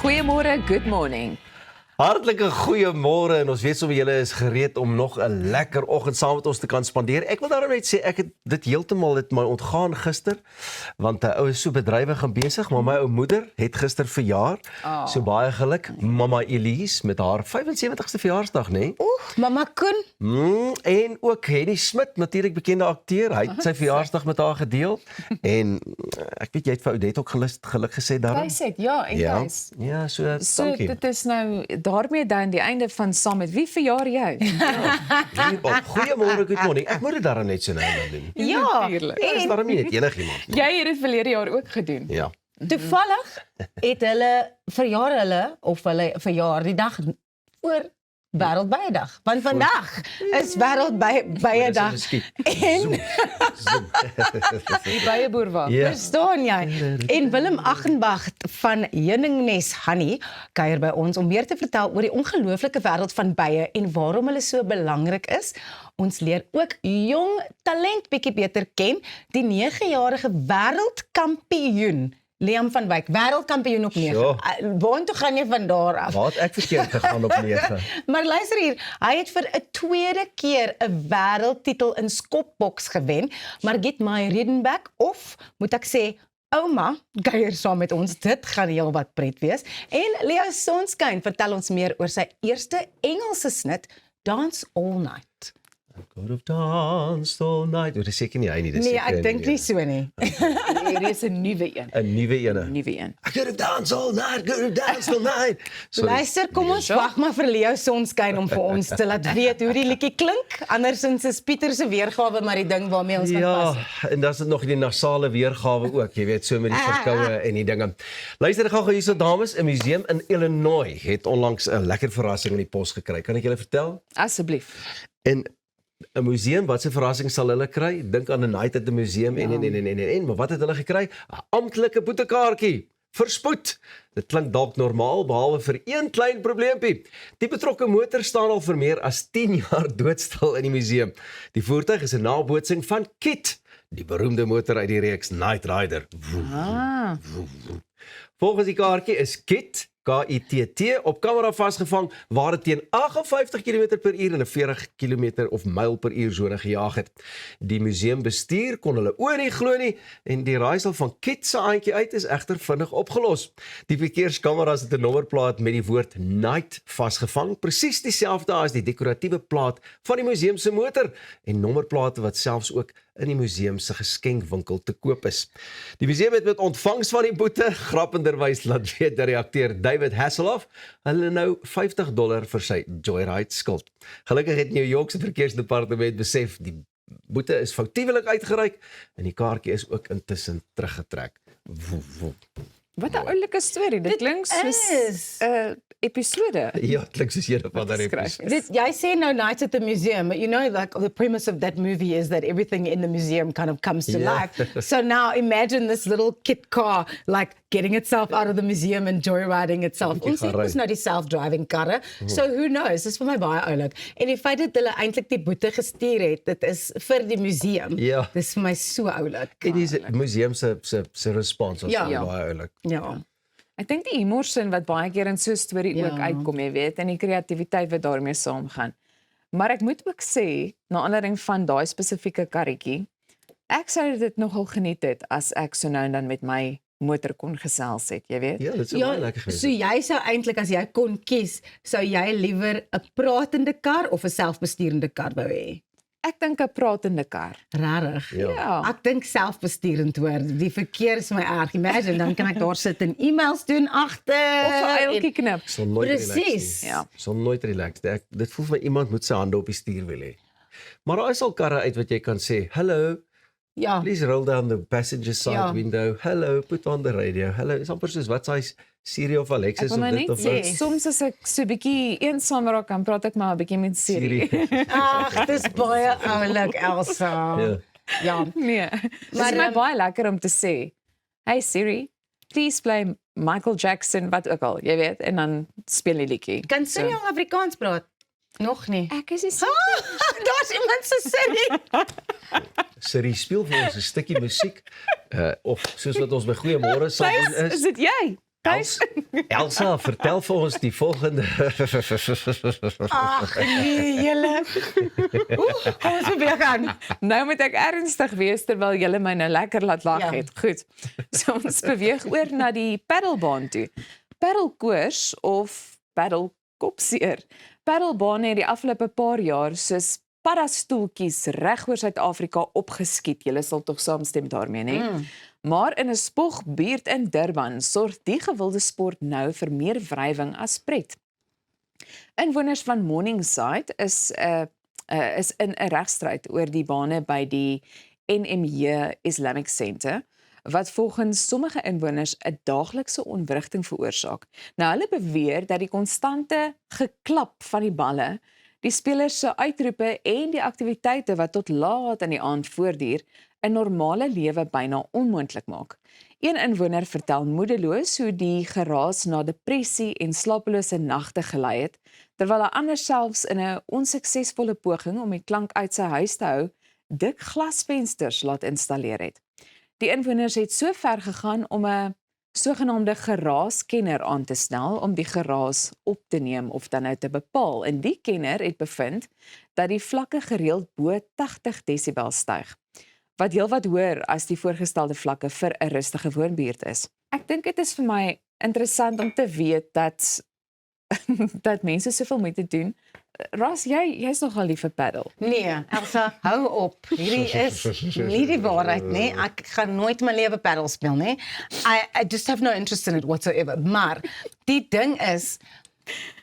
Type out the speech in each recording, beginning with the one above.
Goeiemôre, good morning. Hartlike goeiemôre en ons weet sommer julle is gereed om nog 'n lekker oggend saam met ons te kan spandeer. Ek wil daarom net sê ek het dit heeltemal het my ontgaan gister want 'n ou is so bedrywig en besig, maar my ou moeder het gister verjaar. So baie geluk mamma Elise met haar 75ste verjaarsdag, nê? Nee? Oeg, mama Koen. En ook Henny Smit, natuurlik bekende akteur. Hy het sy verjaarsdag met haar gedeel en ek weet jy het vir Oudet ook geluk gesê daarom. Hy sê ja, en Ja, guys. ja, so So dankie. dit is nou daarmee dan die einde van saam met wie verjaar jy? Goeiemôre, good morning. Ek moet dit daarom net so nou doen. Ja, Natuurlijk. Dit is daarom nie net enigiemand nie. Jy het dit verlede jaar ook gedoen. Ja. toevallig het hulle verjaar die dag voor Wêreldbyedag. Want vandag is Wêreldbyedag. En Die beieboer wag. Ja. verstaan jy? En Willem Achenbach van Heuningnes Honey kuier by ons om meer te vertel oor die ongelooflike wêreld van bye en waarom hulle so belangrik is. Ons leer ook jong talent bietjie beter ken, die 9-jarige wêreldkampioen Liam van Wyk, wêreldkampioen op 9. Sjoe. Waartoe gaan jy van daar af? Waar het ek verkeerd gegaan op 9? Maar luister hier, hy het vir 'n tweede keer 'n wêreldtitel in skopboks gewen. Margit Meyer-Redenbach of moet ek sê ouma kuier saam met ons. Dit gaan heel wat pret wees. En Leo Sonskyn vertel ons meer oor sy eerste Engelse snit, Dance All Night. I could have danced all night. Dit is seker nie hy nie, dis Nee, seker ek dink nie so nie. Hier is 'n nuwe een. 'n nuwe ene. Nuwe een. I could have danced all night, could have danced all night. Sorry. Luister, kom ons wag maar vir Leo Sonskyn om vir ons te laat weet hoe die liedjie klink. Andersins is Pieter se weergawe maar die ding waarmee ons gaan Ja, pas. en dan is dit nog die nasale weergawe ook, jy weet, so met die verkoue en die dinge. Luister, ek gaan gou hierso dames, 'n museum in Illinois het onlangs 'n lekker verrassing in die pos gekry. Kan ek julle vertel? Asseblief. En 'n museum, wat 'n verrassing sal hulle kry? Dink aan 'n night at the museum en maar wat het hulle gekry? 'n Amptelike boetekaartjie. Verspoed. Dit klink dalk normaal behalwe vir een klein probleempie. Die betrokke motor staan al vir meer as 10 jaar doodstil in die museum. Die voertuig is 'n nabootsing van KITT, die beroemde motor uit die reeks Knight Rider. Ah, Volgens die kaartjie is KITT, K-I-T-T, op kamera vasgevang waar dit teen 58 km/h in 'n 40 km of myl per uur sone gejaag het. Die museumbestuur kon hulle oë nie glo nie en die raaisel van KITT se aantjie uit is egter vinnig opgelos. Die verkeerskameras het 'n nommerplaat met die woord Night vasgevang, presies dieselfde as die dekoratiewe plaat van die museum se motor en nommerplate wat selfs ook in die museum se geskenkwinkel te koop is. Die museum het met ontvangs van die boete grappenderwys laat weet dat die akteur David Hasselhoff hulle nou $50 vir sy joyride skuld. Gelukkig het New York se verkeersdepartement besef die boete is foutiewelik uitgereik en die kaartjie is ook intussen teruggetrek. wat 'n oulike storie. Dit klink soos is. 'n episode. Ja, het klink soos een van daardie Skryf. Jy sê nou Night at the Museum, but you know like the premise of that movie is that everything in the museum kind of comes to Yeah. life. So now imagine this little KITT car like getting itself out of the museum and joyriding itself. Bietjie Ons het gaan mos ry. nou die self-driving karre. So who knows? Dis vir my baie oulik. En die feit dat hulle eintlik die boete gestuur het, dit is vir die museum. Ja. Dis vir my so oulik. En die museum se respons was Ja. baie oulik. Ja. Ek dink die humorsin wat baie keer in so 'n storie Ja. ook uitkom, jy weet, en die kreatiwiteit wat daarmee saamgaan. Maar ek moet ook sê, na aanleiding van daai spesifieke karretjie, ek sou dit nogal geniet het as ek so nou en dan met my motor kon gesels het, jy weet. Ja, dit sou baie lekker gewees so het. jy sou eintlik as jy kon kies, sou jy liewer 'n pratende kar of 'n selfbesturende kar wou hê? Ek dink 'n pratende kar. Rarig. Ja. Ek dink selfbesturend hoor. Die verkeer is my erg. Imagine, dan kan ek daar sit en e-mails doen agter. Of 'n eiltjie knip. Sal nooit Precies. relax nie. Ja. Sal nooit relax. Dit voel vir my iemand moet sy hande op die stuur wil hê. Maar daar is al karre uit wat jy kan sê, "Hello, Ja. please roll down the passenger side Ja. window. Hello, put on the radio. Hello." Is amper soos wat sy Siri of Alexa Ek is wil of nou dit net of sê, wat. soms as ek so 'n bietjie eensaam raak, dan praat ek maar 'n bietjie met Siri. Ag, dis baie oulik, Elsa. Ja. Ja. Nee. Maar, Maar my baie lekker om te sê, "Hey Siri, please play Michael Jackson," wat ook al, jy weet, en dan speel die liedjie. Kan sy al Afrikaans praat? Nog nie. Ek is Daar's iemand se Siri. Siri speel vir ons 'n stukkie musiek of soos wat ons by Goeiemôre sal doen is is dit jy? Elsa, vertel vir ons die volgende. Ag nee, julle. Ons beweeg aan. Nou moet ek ernstig wees terwyl julle my nou lekker laat lag Ja. het. Goed. So ons beweeg oor na die paddelbaan toe. Paddelkoors of paddelkopseer. Paddelbane het die afgelope paar jaar soos paddastoeltjies reg oor Suid-Afrika opgeskiet. Julle sal tog saamstem daarmee, né? Maar in 'n spogbuurt in Durban sorg die gewilde sport nou vir meer wrywing as pret. Inwoners van Morningside is in 'n regstryd oor die bane by die NMJ Islamic Center wat volgens sommige inwoners 'n daaglikse ontwrigting veroorsaak. Nou hulle beweer dat die konstante geklap van die balle, die spelers se uitroepe en die aktiwiteite wat tot laat in die aand voortduur, 'n normale lewe byna onmoontlik maak. Een inwoner vertel moedeloos hoe die geraas na depressie en slapelose nagte gelei het, terwyl 'n ander selfs in 'n onsuksesvolle poging om die klank uit sy huis te hou, dik glasvensters laat installeer het. Die inwoners het so ver gegaan om 'n sogenaamde geraaskenner aan te stel om die geraas op te neem of dan nou te bepaal. En die kenner het bevind dat die vlakke gereeld bo 80 desibel styg, wat heelwat hoër as die voorgestelde vlakke vir 'n rustige woonbuurt is. Ek dink dit is vir my interessant om te weet dat dat mense soveel moeite doen. Ras, jy's nogal lief vir paddle. Nee, Elsa, hou op. Hierdie is nie die waarheid, nee. Ek gaan nooit my lewe paddle speel, nee. I just have no interest in it whatsoever. Maar die ding is,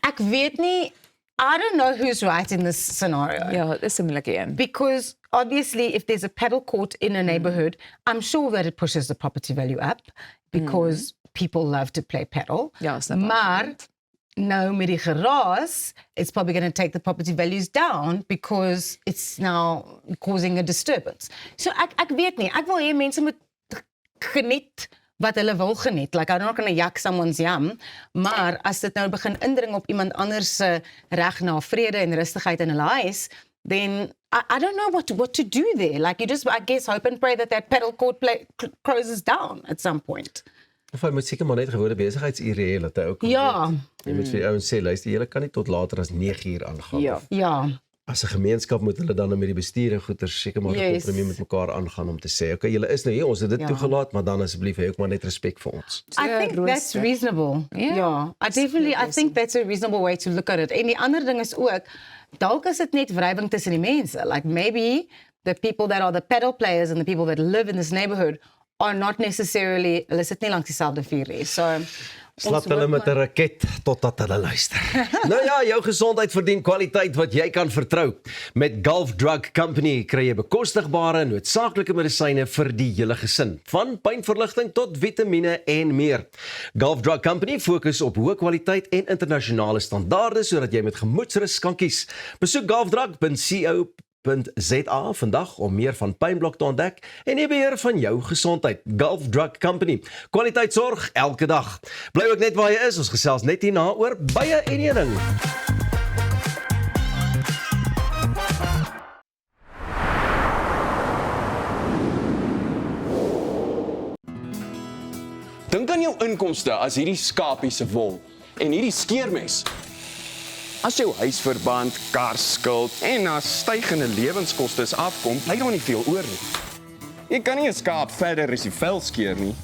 ek weet nie, I don't know who's right in this scenario. Ja, dis 'n moeilike een. Because obviously, if there's a paddle court in a neighborhood, I'm sure that it pushes the property value up because people love to play paddle. Ja, snap ek. Maar nou met die geraas, it's probably going to take the property values down because it's now causing a disturbance. So ek weet nie, ek wil hê mense moet geniet wat hulle wil geniet. Like, I'm not going to yak someone's yum, maar as dit nou begin indring op iemand anders se reg na vrede en rustigheid in hulle huis, then I don't know what to do there. Like, you just, I guess, hope and pray that paddle court closes down at some point. Of hy moet seker maar net gewone besigheidsure hê dat hy ook Ja. weet. Jy moet vir die ouens sê, luister, julle kan nie tot later as 9:00 aangaan. Ja. Of Ja. as 'n gemeenskap moet hulle dan met die bestuur en goeie seker maar 'n Yes. kompromie met mekaar aangaan om te sê, okay, julle is nou hier, ons het dit Ja. toegelaat, maar dan asseblief hê ook maar net respek vir ons. I think that's rooster. reasonable. Ja, Ja, I think that's a reasonable way to look at it. En die ander ding is ook, dalk is dit net wrywing tussen die mense. Like maybe the people that are the paddle players and the people that live in this neighborhood are not necessarily, hulle sit nie langs dieselfde vuur nie. So Slap hulle met 'n raket totdat hulle luister. Nou ja, jou gesondheid verdien kwaliteit wat jy kan vertrou. Met Gulf Drug Company kry jy bekostigbare noodsaaklike medisyne vir die hele gesin, van pynverligting tot vitamiene en meer. Gulf Drug Company fokus op hoë kwaliteit en internasionale standaarde sodat jy met gemoedsrus kan kies. Besoek gulfdrug.co.za vandag om meer van pynblok te ontdek en die beheer van jou gesondheid. Gulf Drug Company. Kwaliteitsorg elke dag. Bly ook net waar jy is, ons gesels net hierna oor bye en heuning. Dink aan jou inkomste as hierdie skapie se wol en hierdie skeermes. As jou huisverband, karskuld en na stygende lewenskoste afkom, bly daar nie veel oor nie. Jy kan nie 'n skaap verder as die vel skeer nie.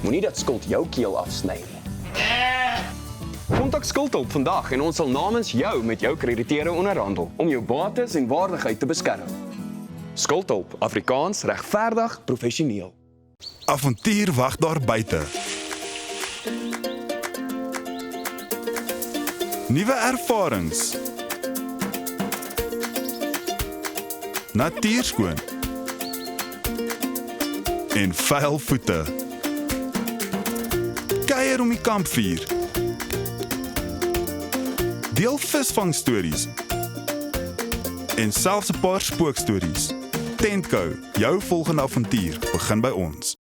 Moenie dat skuld jou keel afsny nie. Kontak Skuldhulp vandag en ons sal namens jou met jou krediteure onderhandel om jou bates en waardigheid te beskerm. Skuldhulp, Afrikaans, regverdig, professioneel. Avontuur wag daar buite. Nuwe ervarings. Natuurskoon. En vuil voete. Kuier om die kampvuur. Deel visvangstories. En selfs 'n paar spookstories. Tentco, jou volgende avontuur begin by ons.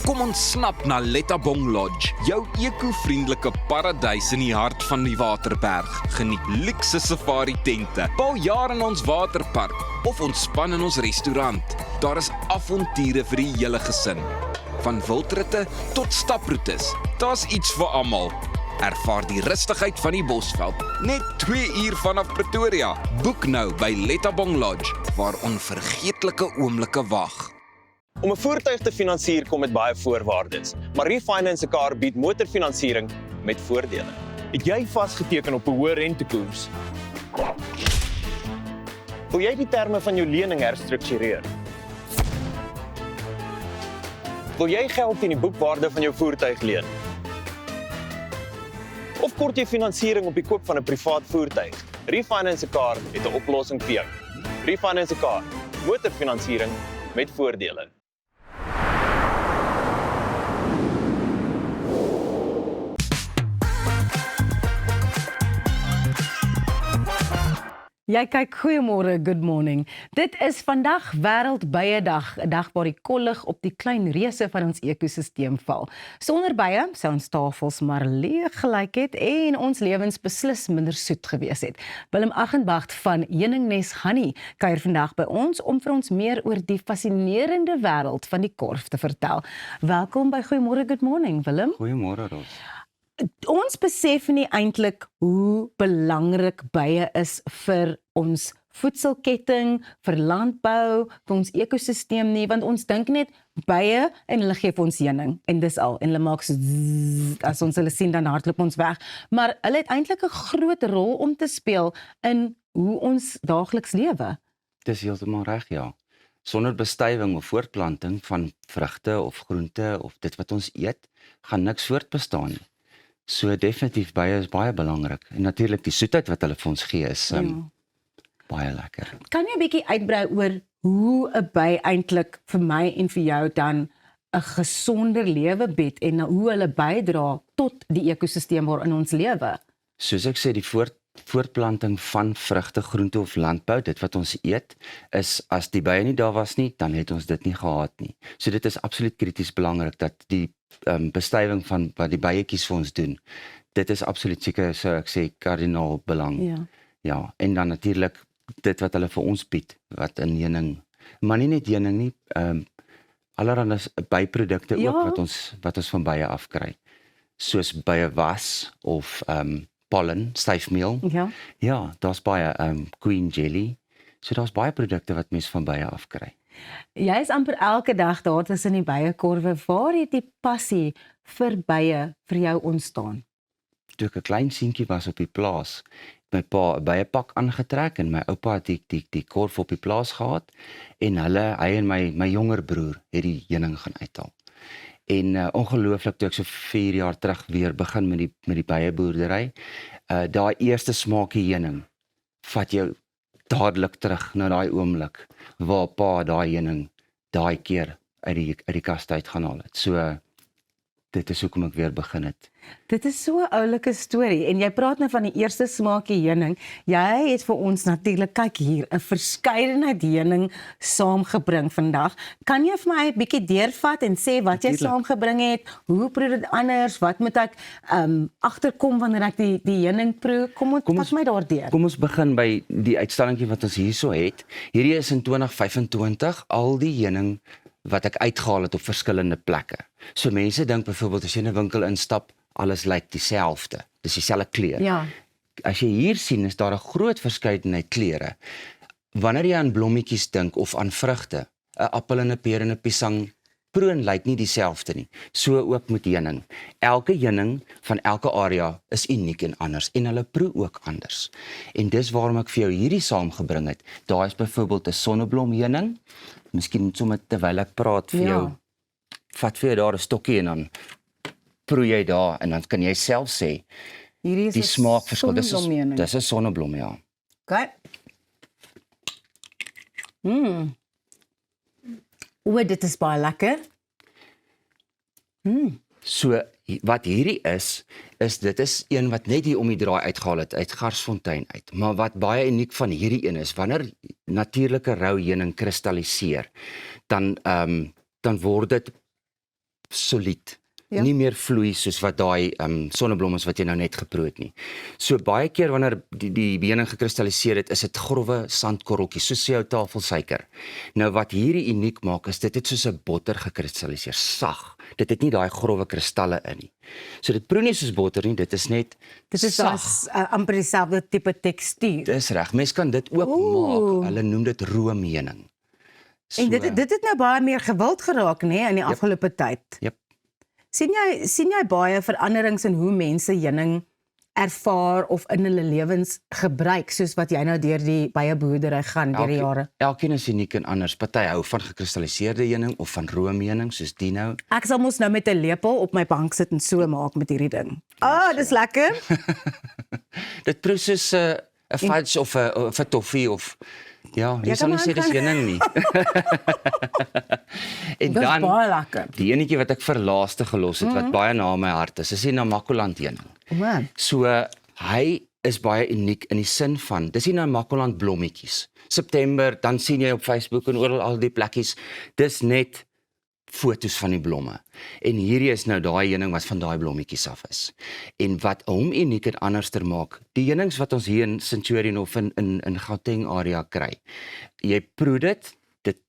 Kom ons snap na Lettabong Lodge, jou eco-vriendelike paradys in die hart van die Waterberg. Geniet luukse safari tente, bou jaar in ons waterpark of ontspan in ons restaurant. Daar is avonture vir die hele gesin. van wildritte tot staproetes. Daar's iets vir almal. Ervaar die rustigheid van die Bosveld, net 2 uur vanaf Pretoria. Boek nou by Lettabong Lodge, waar onvergeetlike oomblikke wag. Om 'n voertuig te finansier kom met baie voorwaardes, maar Refinance 'n Car bied motorfinansiering met voordele. Het jy vasgeteken op 'n hoë rentekoers? Wil jy die terme van jou lening herstruktureer? Wil jy geld teen die boekwaarde van jou voertuig leen? Of kort jy finansiering op die koop van 'n privaat voertuig? Refinance 'n Car het 'n oplossing vir jou. Refinance 'n Car, motorfinansiering met voordele. Jy kyk goeiemôre, good morning. Dit is vandag Wêreldbyedag, 'n dag waar die kollig op die klein reuse van ons ekosisteem val. Sonder bye sou ons tafels maar leeg gelyk het en ons lewens beslis minder soet gewees het. Willem Aghenbach van Heuningnes Honey kuier vandag by ons om vir ons meer oor die fascinerende wêreld van die korf te vertel. Welkom by Goeiemôre, good morning, Willem. Goeiemôre, Ros. Ons besef nie eintlik hoe belangrik bye is vir ons voedselketting, vir landbou, vir ons ekosisteem nie, want ons dink net bye en hulle gee vir ons heuning en dis al en hulle maak so zzz, as ons hulle sien dan hardloop ons weg, maar hulle het eintlik 'n groot rol om te speel in hoe ons daagliks lewe. Dis heeltemal reg, ja. Sonder bestuiving of voortplanting van vrugte of groente of dit wat ons eet, gaan niks voortbestaan nie. So definitief bye is baie belangrik. En natuurlik die soetheid wat hulle vir ons gee is baie lekker. Kan jy 'n bietjie uitbrei oor hoe 'n by eintlik vir my en vir jou dan 'n gesonder lewe bied en hoe hulle bydra tot die ekosisteem waarin ons lewe? Soos ek sê, die voortplanting van vrugte, groente of landbou, dit wat ons eet, is as die bye nie daar was nie, dan het ons dit nie gehad nie. So dit is absoluut krities belangrik dat die bestuiving van wat die byetjies vir ons doen, dit is absoluut seker, so ek sê, kardinaal belang. Ja. Ja, en dan natuurlik dit wat hulle vir ons bied, wat in heuning, maar nie net heuning nie, allerhande byprodukte Ja. ook wat ons van bye afkry. Soos bye was of pollen, styfmeel. Ja. Ja, daar's baie queen jelly. So daar's baie produkte wat mens van bye afkry. Jy is amper elke dag daar tussen die byekorwe. Waar het die passie vir bye vir jou ontstaan? Toe ek 'n klein seentjie was op die plaas, het my pa 'n byepak aangetrek en my oupa het die korf op die plaas gehad en hy en my jonger broer het die heuning gaan uithaal. En ongelooflik toe ek so 4 jaar terug weer begin met die byeboerdery, daai eerste smaakie heuning vat jou dadelik terug na daai oomblik waar pa daai heuning daai keer uit die kast uit gaan haal het. So dit is hoekom ek weer begin het. Dit is so 'n oulike storie en jy praat nou van die eerste smaakie heuning. Jy het vir ons natuurlik, kyk hier, 'n verskeidenheid heuning saamgebring vandag. Kan jy vir my 'n bietjie deurvat en sê wat jy Natuurlijk. saamgebring het? Hoe proe dit anders? Wat moet ek agterkom wanneer ek die heuning proe? Kom ons my daardeur. Kom ons begin by die uitstallingkie wat ons hierso het. Hierdie is in 2025 al die heuning wat ek uitgehaal het op verskillende plekke. So mense dink byvoorbeeld as jy in 'n winkel instap, alles lyk dieselfde. Dis dieselfde kleur. Ja. As jy hier sien, is daar 'n groot verskeidenheid kleure. Wanneer jy aan blommetjies dink of aan vrugte, 'n appel en 'n peer en 'n piesang, proen lyk nie dieselfde nie. So ook met heuning. Elke heuning van elke area is uniek en anders en hulle proe ook anders. En dis waarom ek vir jou hierdie saamgebring het. Daar is byvoorbeeld 'n sonneblomheuning. Miskien sommer terwyl ek praat vir jou, vat vir jou daar 'n stokkie en dan proe jy daar en dan kan jy self sê Hierdie is die 'n smaakverskil. sonneblomheuning. Dis 'n sonneblom, ja. Okay. O, dit is baie lekker. So wat hierdie is dit is een wat net hier om die draai uitgehaal het uit Garsfontein uit. Maar wat baie uniek van hierdie een is, wanneer natuurlike rou heuning kristalliseer, dan word dit solied. Ja. Nie meer vloei soos wat daai sonneblom is wat jy nou net geproe het nie. So baie keer wanneer die heuning gekristalliseer het, is dit growwe sandkorreltjies soos jou tafelsuiker. Nou wat hierdie uniek maak is dit het soos 'n botter gekristalliseer, sag. Dit het nie daai growwe kristalle in nie. So dit proe nie soos botter nie, dit is net Dit is sag. amper dieselfde tipe tekstuur. Dis reg. Mens kan dit ook maak. Hulle noem dit roomheuning. En dit het nou baie meer gewild geraak, nê, in die afgelope tyd. Jep. Sien jy baie veranderings in hoe mense heuning ervaar of in hulle lewens gebruik, soos wat jy nou deur die beieboerdery gaan deur die jare? Elkeen is uniek en anders. Party hou van gekristalliseerde heuning of van roomheuning soos die nou. Ek sal mos nou met 'n lepel op my bank sit en so maak met hierdie ding. Dis lekker. Dit proe soos 'n fudge of 'n toffee of ja, jy Jy sal kan nie sê dis aangaan. heuning nie. En Dis dan baie lekker. die enetjie wat ek vir laaste gelos het wat baie na my hart is die Namakoland heuning. O, So hy is baie uniek in die sin van dis die Namakoland blommetjies. September, dan sien jy op Facebook en oral al die plekkies, dis net fotos van die blomme. En hierdie is nou daai heuning wat van daai blommetjies af is. En wat hom uniek en anderster maak, die heunings wat ons hier in Centurion of in Gauteng area kry. Jy proe dit,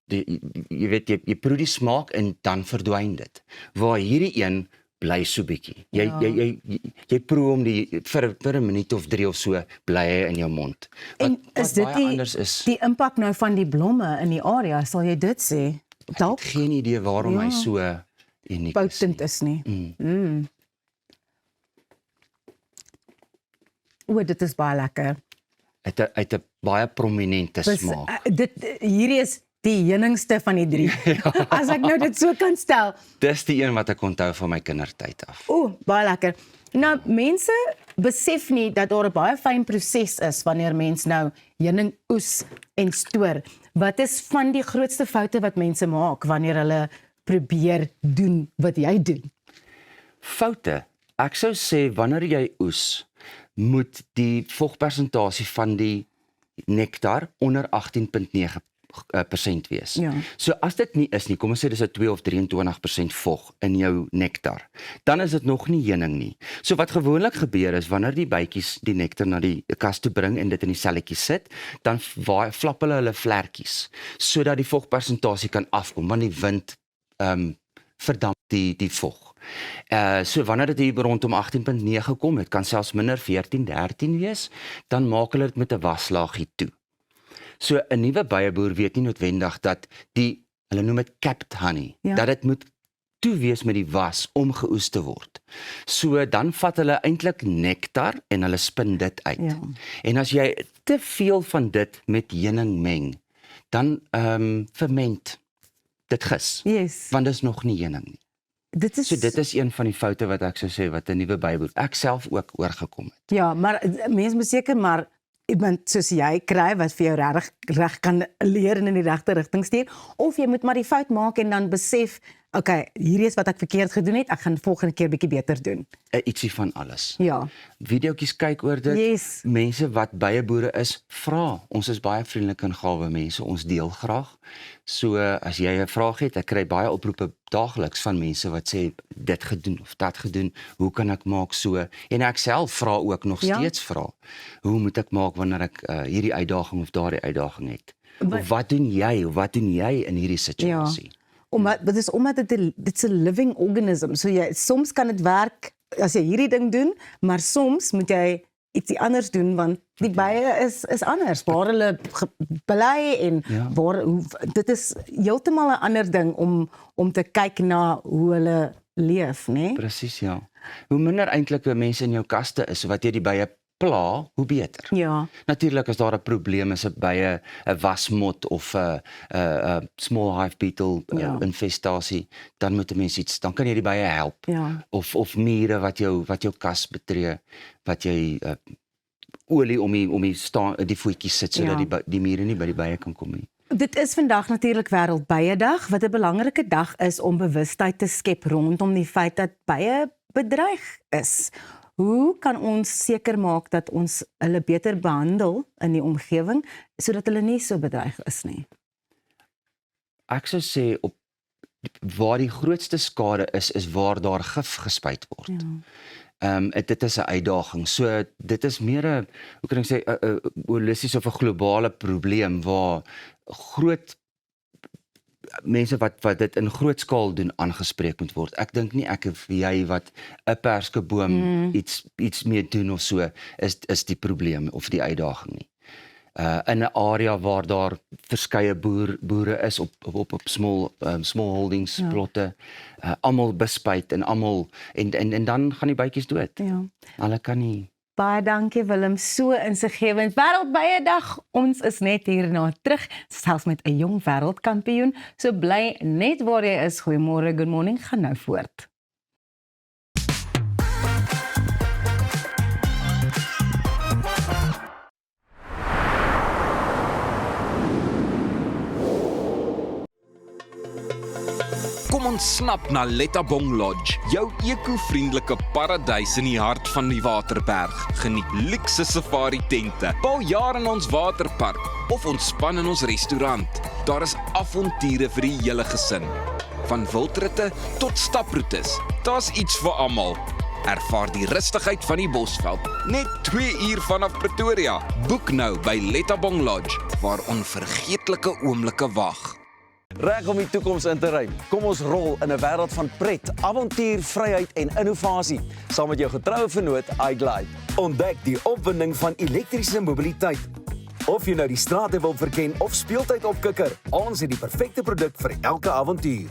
jy weet jy proe die smaak en dan verdwyn dit. Waar hierdie een bly so bietjie. Jy proe hom vir 'n minuut of 3 of so bly hy in jou mond. En is dit baie anders is. die impak nou van die blomme in die area, sal jy dit sê? Dalk Geen idee waarom hy so uniek is. potent is nie. Dit is baie lekker. Uit 'n baie prominente smaak. Hierdie is die heuningste van die 3. As ek nou dit so kan stel. Dis die een wat ek onthou van my kindertyd af. Baie lekker. Nou, mense besef nie dat daar 'n baie fyn proses is wanneer mens nou heuning oes en stoor. Wat is van die grootste foute wat mense maak wanneer hulle probeer doen wat jy doen? Foute. Ek sou sê wanneer jy oes, moet die vogpersentasie van die nektar onder 18.9% wees. Ja. So as dit nie is nie, kom ons sê dis 'n 2 of 23% vog in jou nektar, dan is dit nog nie heuning nie. So wat gewoonlik gebeur is wanneer die bytjies die nektar na die kas toe bring en dit in die selletjies sit, dan flap hulle vlekkies sodat die vogpersentasie kan afkom want die wind verdamp die vog. So wanneer dit hier rondom 18.9 kom, dit kan selfs minder 14, 13 wees, dan maak hulle dit met 'n waslaagie toe. So 'n nuwe beieboer weet nie noodwendig dat hulle noem dit capped honey, dat dit moet toe wees met die was om geoes te word. So dan vat hulle eintlik nektar en hulle spin dit uit. Ja. En as jy te veel van dit met heuning meng, dan ferment dit gis. Yes. Want dit is nog nie heuning nie. Dit is een van die foute wat ek sou sê wat 'n nuwe beiboer ek self ook oorgekom het. Ja, maar mense moet seker maar iemand soos jy kry wat vir jou reg kan leer en in die regte rigting stuur, of jy moet maar die fout maak en dan besef, okay, hierdie is wat ek verkeerd gedoen het, ek gaan volgende keer bietjie beter doen. Ietsie van alles. Ja. Videoetjies kyk oor dit. Yes. Mense wat beieboere is, vra. Ons is baie vriendelike en gawe mense, ons deel graag. So as jy 'n vraag het, ek kry baie oproepe daagliks van mense wat sê dit gedoen of dat gedoen, hoe kan ek maak so? En ek self vra ook nog steeds vra. Hoe moet ek maak wanneer ek hierdie uitdaging of daardie uitdaging het? Of wat doen jy in hierdie situasie? Dit is omdat dit's 'n living organism. So soms kan dit werk as jy hierdie ding doen, maar soms moet jy ietsie anders doen want die bye is anders. Waar hulle bly en dit is heeltemal 'n ander ding om te kyk na hoe hulle leef, né? Presies, ja. Hoe minder eintlike mense in jou kaste is wat jy die bye pla, hoe beter. Ja. Natuurlik as daar 'n probleem is by 'n wasmot of 'n small hive beetle infestasie, dan moet 'n mens dan kan jy die bye help. Ja. Of mure wat jou kas betree, wat jy olie om die voetjies sit sodat die mure nie by die bye kan kom nie. Dit is vandag natuurlik Wêreldbyedag, wat 'n belangrike dag is om bewustheid te skep rondom die feit dat bye bedreig is. Hoe kan ons seker maak dat ons hulle beter behandel in die omgewing sodat hulle nie so bedreig is nie? Ek sou sê waar die grootste skade is waar daar gif gespuit word. Dit is 'n uitdaging. So dit is meer 'n, hoe kan ek sê, 'n holisties of 'n globale probleem waar groot mense wat dit in groot skaal doen aangespreek moet word. Ek dink nie ek of jy wat 'n perskeboom iets mee doen of so is die probleem of die uitdaging nie. In 'n area waar daar verskeie boere is op smallholdings plotte, almal bespuit en almal en dan gaan die bytjies dood. Ja. Hulle kan nie. Baie dankie Willem, so insiggewend. Wêreldbyedag, ons is net hierna terug, selfs met 'n jong wêreldkampioen. So bly net waar jy is. Goeiemôre, good morning, gaan nou voort. Kom ons snap na Lettabong Lodge, jou eco-vriendelike paradys in die hart van die Waterberg. Geniet luukse safari tente, bou jaar in ons waterpark of ontspan in ons restaurant. Daar is avonture vir die hele gesin. Van wildritte tot staproetes, daar's iets vir almal. Ervaar die rustigheid van die Bosveld, net 2 uur vanaf Pretoria. Boek nou by Lettabong Lodge, waar onvergeetlike oomblikke wag. Reg om die toekoms in te ry. Kom ons rol in 'n wêreld van pret, avontuur, vryheid en innovasie, saam met jou getroue vennoot iGlide. Ontdek die opwinding van elektriese mobiliteit. Of jy nou die strate wil verken of speeltyd opkikker, ons het die perfekte produk vir elke avontuur.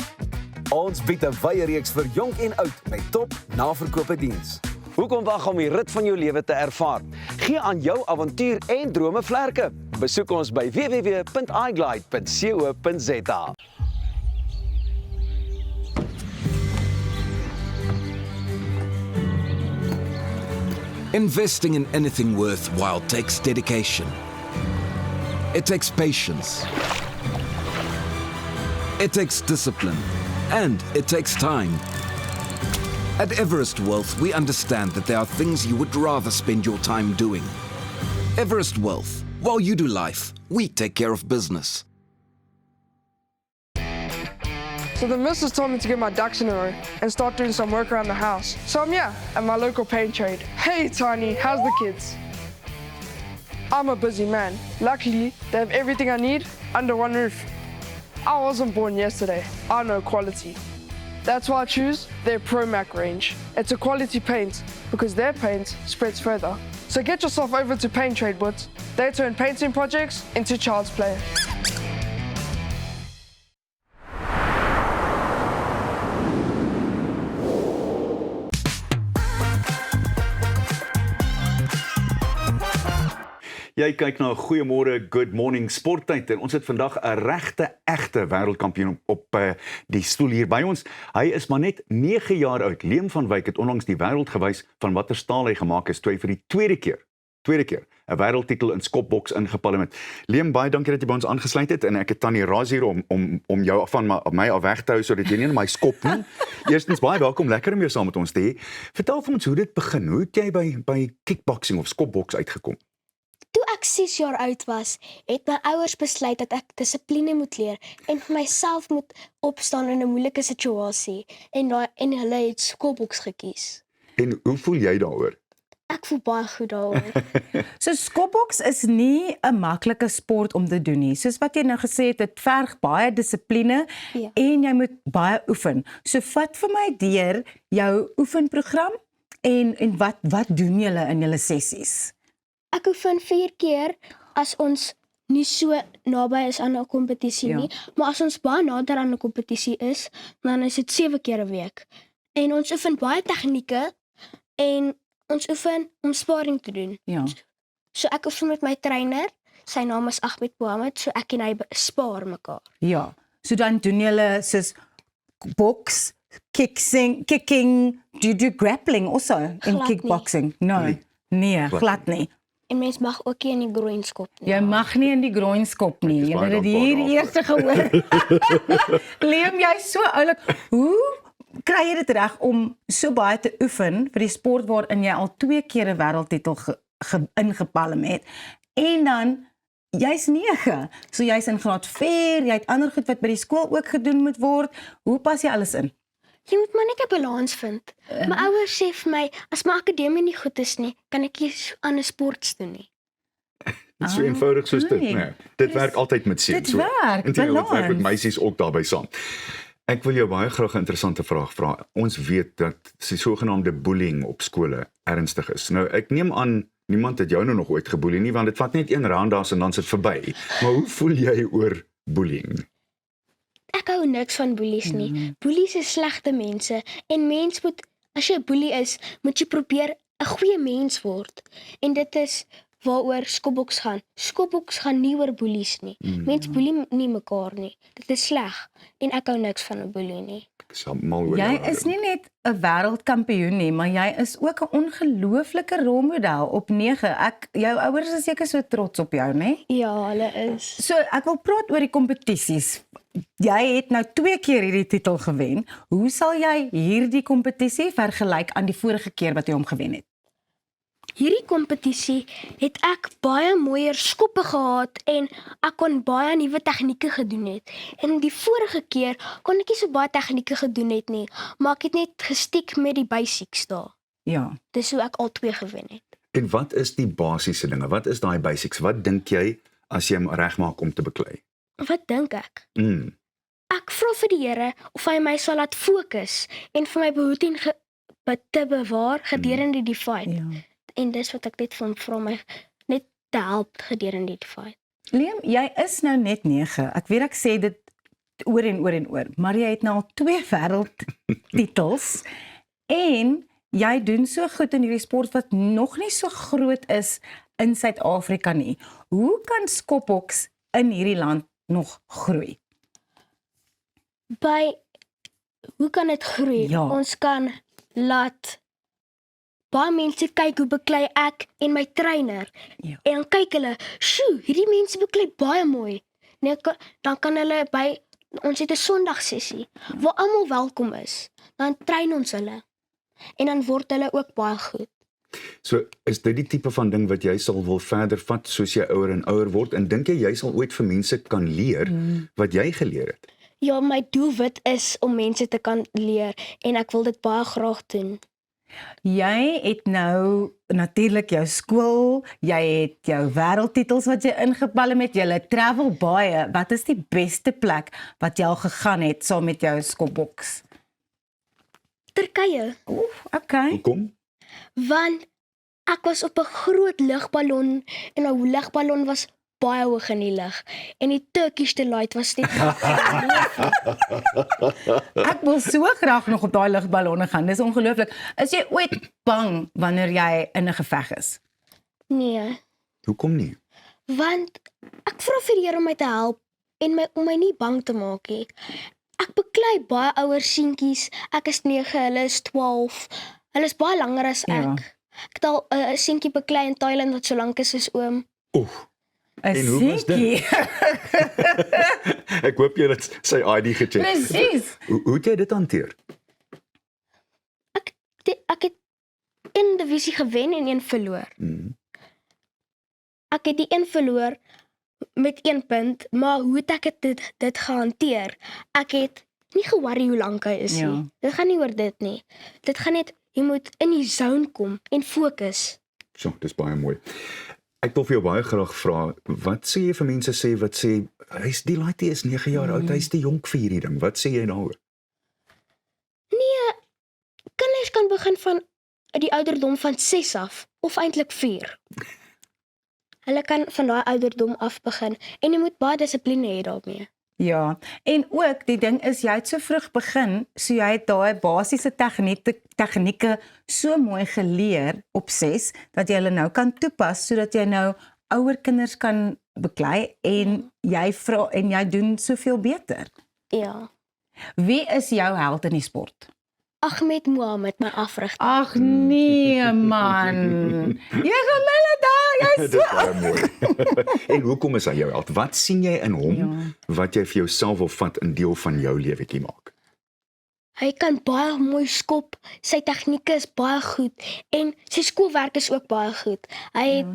Ons bied 'n wye reeks vir jonk en oud met top naverkope diens. Hoekom wag om die rit van jou lewe te ervaar? Gee aan jou avontuur en drome vlerke. Besoek ons by www.iglide.co.za. Investing in anything worthwhile takes dedication. It takes patience. It takes discipline. And it takes time. At Everest Wealth, we understand that there are things you would rather spend your time doing. Everest Wealth, while you do life, we take care of business. So the missus told me to get my ducks in a row and start doing some work around the house. So I'm here at my local paint trade. Hey Tiny, how's the kids? I'm a busy man. Luckily, they have everything I need under one roof. I wasn't born yesterday. I know quality. That's why I choose their ProMac range. It's a quality paint because their paint spreads further. So get yourself over to Paint Trade Boots. They turn painting projects into child's play. Jy kyk na 'n goeiemôre, good morning sporttyd en ons het vandag 'n egte wêreldkampioen op die stoel hier by ons. Hy is maar net 9 jaar oud. Liam van Wyk het onlangs die wêreld gewys van watter staal hy gemaak is toe hy vir die tweede keer 'n wêreldtitel in skopboks ingepalm het. Liam, baie dankie dat jy by ons aangesluit het en ek het Tannie Raz hier om jou van my af weg te hou sodat jy nie in my skop nie. Eerstens baie welkom, lekker om jou saam met ons te hê. Vertel vir ons hoe dit begin. Hoe het jy by kickboxing of skopboks uitgekom? Toe ek 6 jaar oud was, het my ouers besluit dat ek dissipline moet leer en vir myself moet opstaan in 'n moeilike situasie en hulle het skopboks gekies. En hoe voel jy daaroor? Ek voel baie goed daaroor. So skopboks is nie 'n maklike sport om te doen nie. Soos wat jy nou gesê het, dit verg baie dissipline en jy moet baie oefen. So vat vir my deur jou oefenprogram en wat doen julle in julle sessies? Ek oefen 4 keer as ons nie so naby is aan 'n kompetisie nie, maar as ons baie nader aan 'n kompetisie is, dan is dit 7 keer 'n week. En ons oefen baie tegnieke en ons oefen om sparring te doen. Ja. So ek oefen met my trainer, sy naam is Ahmed Mohammed, so ek en hy spaar mekaar. Ja, so dan doen julle soos boks, kicking, do you do grappling also in Glad kickboxing? Nee, glad nie. En mens mag ook nie in die groin skop nie. Jy mag nie in die groin skop nie. Jy het dit hier eers gehoor. Liam, jy's so oulik. Hoe kry jy dit reg om so baie te oefen vir die sport waarin jy al 2 keer 'n wêreldtitel ingepalm het en dan jy's 9. So jy's in graad 4, jy het ander goed wat by die skool ook gedoen moet word. Hoe pas jy alles in? Jy moet maar net 'n balans vind. My ouers sê vir my, as my akademie nie goed is nie, kan ek nie ander sports doen nie. Dit is so eenvoudig soos dit, nee. nee. Dit werk altyd met seuns. Dit werk, Dit werk met balans. meisies ook daarbey saam. Ek wil jou baie graag 'n interessante vraag vra. Ons weet dat die sogenaamde bullying op skole ernstig is. Nou, ek neem aan niemand het jou nou nog ooit geboelie nie, want dit vat net een raandas en dan is dit verby. Maar hoe voel jy oor bullying? Ek hou niks van boelies nie. Boelies is slegte mense en mens moet, as jy 'n boelie is, moet jy probeer 'n goeie mens word. En dit is waaroor Skopboks gaan. Skopboks gaan nie oor boelies nie. Mens boelie nie mekaar nie. Dit is sleg en ek hou niks van 'n boelie nie. Ek is mal oor Jy jou is nie net 'n wêreldkampioen nie, maar jy is ook 'n ongelooflike rolmodel op 9. Jou ouers is seker so trots op jou, né? Ja, hulle is. So, ek wil praat oor die kompetisies. Jy het nou 2 keer hierdie titel gewen. Hoe sal jy hierdie kompetisie vergelyk aan die vorige keer wat jy hom gewen het? Hierdie kompetisie het ek baie mooier skoppe gehad en ek kon baie nuwe tegnieke gedoen het. En die vorige keer kon ek nie so baie tegnieke gedoen het nie, maar ek het net gestiek met die basics daar. Ja. Dis hoe ek al 2 gewen het. En wat is die basiese dinge? Wat is daai basics? Wat dink jy as jy hom regmaak om te beklei? Wat dink ek? Mm. Ek vra vir die Here of hy my sal laat fokus en vir my behoed en te bewaar gedurende die fight. Ja. En dis wat ek net van vra my net te help gedurende die fight. Liam, jy is nou net 9. Ek weet ek sê dit oor en oor en oor, maar jy het nou al 2 wêreldtitels en jy doen so goed in hierdie sport wat nog nie so groot is in Suid-Afrika nie. Hoe kan Skopboks in hierdie land nog groei? Hoe kan dit groei? Ja. Ons kan laat baie mense kyk hoe beklei ek en my trainer. Ja. En dan kyk hulle, "Sjoe, hierdie mense beklei baie mooi." Nee, dan kan hulle by ons het 'n Sondagsessie waar almal welkom is. Dan train ons hulle. En dan word hulle ook baie goed. So, is dit die tipe van ding wat jy sal wil verder vat soos jy ouer en ouer word en dink jy sal ooit vir mense kan leer wat jy geleer het? Ja, my doelwit is om mense te kan leer en ek wil dit baie graag doen. Jy het nou natuurlik jou skool, jy het jou wêreldtitels wat jy ingepalm het, jy travel baie. Wat is die beste plek wat jy al gegaan het saam met jou Skopboks? Turkye, Okay. Hoekom? want ek was op 'n groot lugballon en 'n lugballon was baie hoog in die lug en die Turkish Delight was net Ek wil so graag nog op daai lugballonne gaan. Dis ongelooflik. Is jy ooit bang wanneer jy in 'n geveg is? nee, Hoekom nie? want ek vra vir die Here om my te help en om my nie bang te maak nie. Ek beklei baie ouer seentjies. Ek is 9, hulle is 12. Hulle is baie langer as ek. Ja. Ek het al 'n seentjie beklei in Thailand wat so lank is soos oom. Oef. 'n En hoe was dit? seentjie. Ek hoop jy het sy ID gecheck. Presies. Hoe het jy dit hanteer? Ek het 1 divisie gewen en 1 verloor. Ek het die 1 verloor met 1 punt, maar hoe het ek dit gehanteer? Ek het nie ge-worry hoe lank hy is Ja. nie. Dit gaan nie oor dit nie. Dit gaan net, jy moet in die zone kom en fokus. So, dis baie mooi. Ek wil vir jou baie graag vra, wat sê jy vir mense wat sê, die laatie is 9 jaar oud, hy's te jonk vir hierdie ding. Wat sê jy daaroor? Nee, kinders kan begin van die ouderdom van 6 af, of eintlik 4. Hulle kan van daai ouderdom af begin en jy moet baie dissipline hê daarmee. Ja, en ook die ding is jy het so vroeg begin, so jy het daai basiese tegnieke so mooi geleer op 6 dat jy hulle nou kan toepas sodat jy nou ouer kinders kan beklei en jy doen soveel beter. Ja. Wie is jou held in die sport? Ahmed Mohammed, my afrigter. Ag nee man. Jy gaan my laat daar, jy's Dit is baie mooi. En hoekom is hy jou held? Wat sien jy in hom wat jy vir jouself wil vat in deel van jou lewetjie maak? Hy kan baie mooi skop, sy tegnieke is baie goed en sy skoolwerk is ook baie goed. Hy het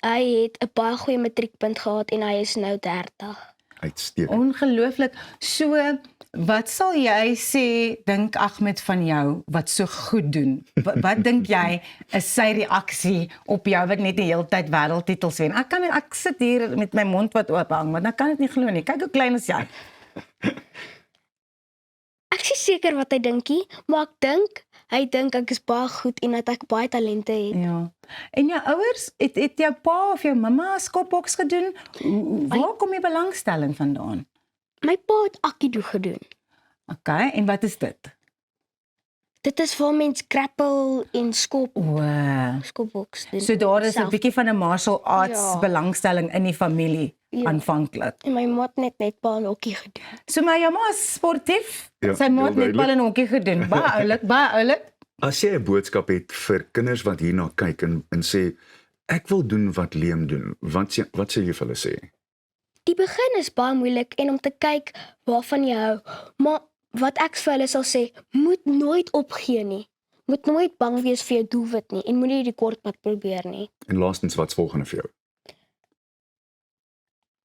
Hy het 'n baie goeie matriekpunt gehad en hy is nou 30. Uitstekend. Ongelooflik. So, wat sal jy sê, dink Ahmed van jou, wat so goed doen? Wat dink jy is sy reaksie op jou wat net die hele tyd wêreldtitels wen? Ek sit hier met my mond wat oop hang, want ek kan dit nie glo nie. Kyk hoe klein is jy. Ek is nie seker wat hy dink nie, maar hy dink ek is baie goed en dat ek baie talente het. Ja. En jou ouers, het jou pa of jou mamma skopboks gedoen? Waar kom die belangstelling vandaan? My pa het Aikido gedoen. Okay, en wat is dit? Dit is waar mens grapple en Wow. skopboks doen. So daar is 'n Self. bietjie van 'n martial arts Ja. belangstelling in die familie aanvanklik. En my ma het net netbal en hokkie gedoen. So my ma is sportief. Ja, Sy ma heel het netbal duidelik. en hokkie gedoen. Baie oulik, baie oulik. As jy 'n boodskap het vir kinders wat hierna kyk en sê ek wil doen wat Liam doen, wat sê jy vir hulle sê? Die begin is baie moeilik en om te kyk waarvan jy hou. Maar wat ek vir hulle sal sê, moet nooit opgee nie. Moet nooit bang wees vir jou doelwit nie en moenie die kortpad probeer nie. En laastens, wat's volgende vir jou?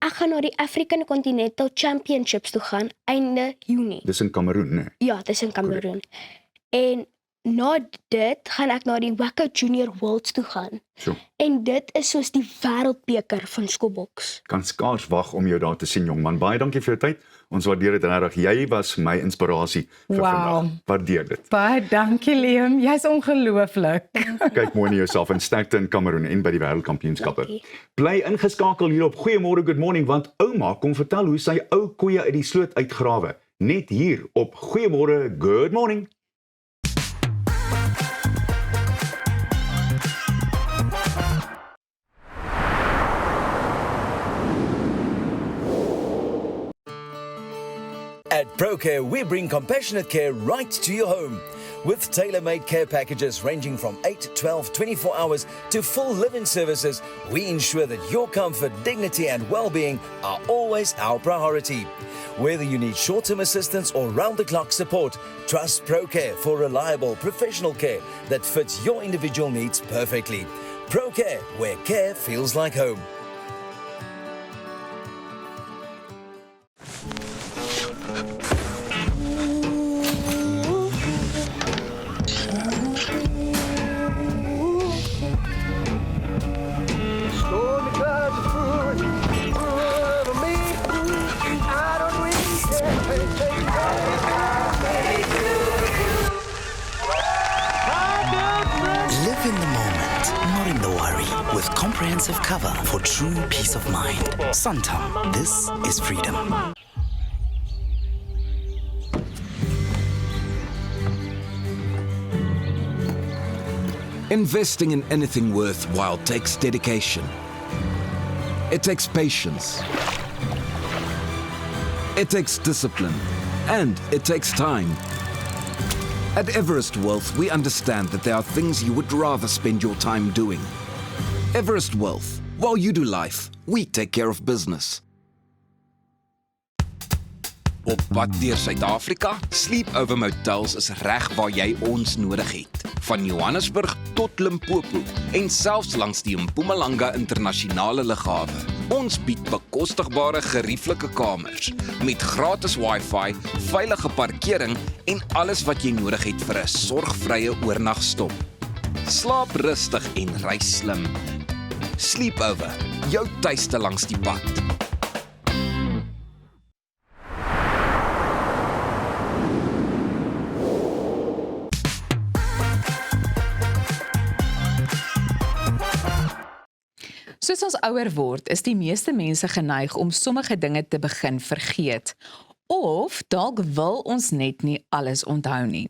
Ek gaan na die African Continental Championships toe gaan einde Junie. Dis in Kameroen, né? Ja, dis in Kameroen. En na dit gaan ek na die WACO Junior Worlds toe gaan. So, En dit is soos die wêreldbeker van skopboks. kan skaars wag om jou daar te sien, jong man. Baie dankie vir jou tyd. Ons waardeer dit regtig. Jy was my inspirasie vir vandag. Waardeer dit. Baie dankie Liam, jy's ongelooflik. Kyk mooi na jouself en sterkte in Kameroen en by die wêreldkampioenskappe. Dankie. Bly ingeskakel hier op Goeiemôre Good Morning want ouma kom vertel hoe sy ou koeie uit die sloot uitgrawe. Net hier op Goeiemôre Good Morning. At ProCare, we bring compassionate care right to your home. With tailor-made care packages ranging from 8, 12, 24 hours to full live-in services, we ensure that your comfort, dignity and well-being are always our priority. Whether you need short-term assistance or round-the-clock support, trust ProCare for reliable, professional care that fits your individual needs perfectly. ProCare, where care feels like home. Live in the moment, not in the worry. With comprehensive cover for true peace of mind. Santam, this is freedom. Investing in anything worthwhile takes dedication. It takes patience. It takes discipline. And it takes time. At Everest Wealth, we understand that there are things you would rather spend your time doing. Everest Wealth. While you do life, we take care of business. Op pad deur Suid-Afrika, Sleepover Motels is reg waar jy ons nodig het. Van Johannesburg tot Limpopo en selfs langs die Mpumalanga internasionale lughawe. Ons bied bekostigbare gerieflike kamers met gratis Wi-Fi, veilige parkering en alles wat jy nodig het vir 'n sorgvrye oornagstop. Slaap rustig en reis slim. Sleepover, jou tuiste langs die pad. Soos ons ouer word, is die meeste mense geneig om sommige dinge te begin vergeet. Of dalk wil ons net nie alles onthou nie.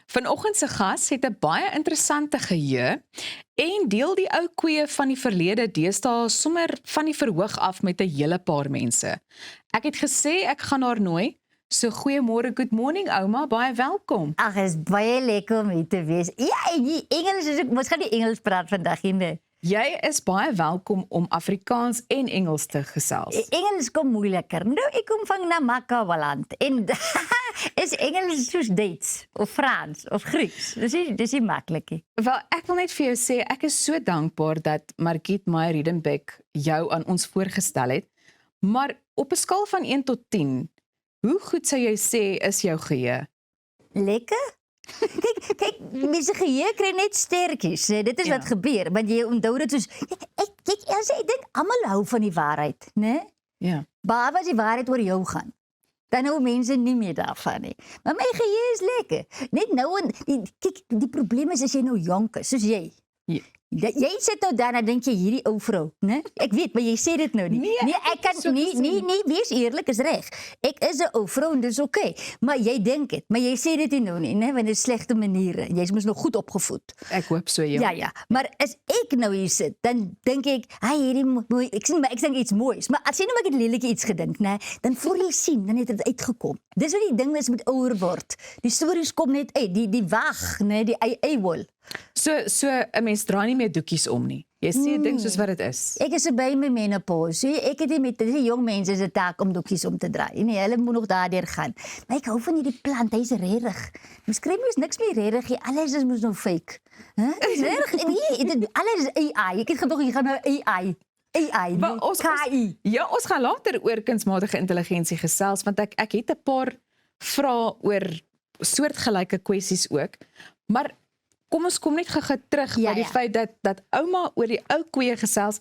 Vanoggend se gas het 'n baie interessante geheue en deel die ou koeie van die verlede deesdae sommer van die verhoog af met 'n hele paar mense. Ek het gesê ek gaan haar nooi. So goeiemôre, good morning ouma, baie welkom. Ag, is baie lekker om hier te wees. Ja, en die Engels is ek mos gaan die Engels praat vandag hier, nee. Jy is baie welkom om Afrikaans en Engels te gesels. Engels kom moeiliker. Nou, ek kom van Namakawaland en is Engels soos Duits of Frans of Grieks. Dis nie maklik nie. Wel, ek wil net vir jou sê, ek is so dankbaar dat Margriet Meyer-Riedenbeck jou aan ons voorgestel het, maar op 'n skaal van 1 tot 10, hoe goed sou jy sê is jou geheue? Lekker? Kyk, mense geheue kry net sterkies. Dit is wat gebeur, want jy onthou dit soos ek dink almal hou van die waarheid, né? Ja. Behalwe as die waarheid oor jou gaan. Dan hou mense nie meer daarvan nie. Maar my geheue is lekker. Net nou kyk, die probleem is as jy nou jonk is, soos jy. Ja. Jy sit nou daar en dink jy hierdie ou vrou, né? Ek weet, maar jy sê dit nou nie. Nee, ek kan so nie, wees eerlik, is reg. Ek is 'n ou vrou en dis oké. Maar jy dink dit, maar jy sê dit nie nou nie, né? Want dit is slegte maniere. Jy's mos nog goed opgevoed. Ek hoop so, ja. Ja, maar as ek nou hier sit, dan dink ek, hierdie mooi, ek sien iets moois, maar as jy nou maar 'n lelike iets gedink, né, dan voor jy sien, dan het dit uitgekom. Dis wat die ding is met ouer word. Die stories kom net uit, die wag, né, die eiwol. So 'n mens draai nie meer doekies om nie. Jy sê ding soos wat dit is. Ek is by my menopause. Ek het nie met die jong mense se taak om doekies om te draai. Nee, hulle moet nog daardeur gaan. Maar ek hou van hierdie plant, hy's regtig. Mens kry mos niks meer regtig nie. Alles is mos nou fake. Dis regtig. Nee, alles is AI. Ek het gedog jy gaan nou AI. Maar KI. Ja, ons gaan later oor kunsmatige intelligensie gesels, want ek het 'n paar vrae oor soortgelyke kwessies ook. Maar kom ons kom net gou terug by die feit dat ouma oor die ou koeie gesels.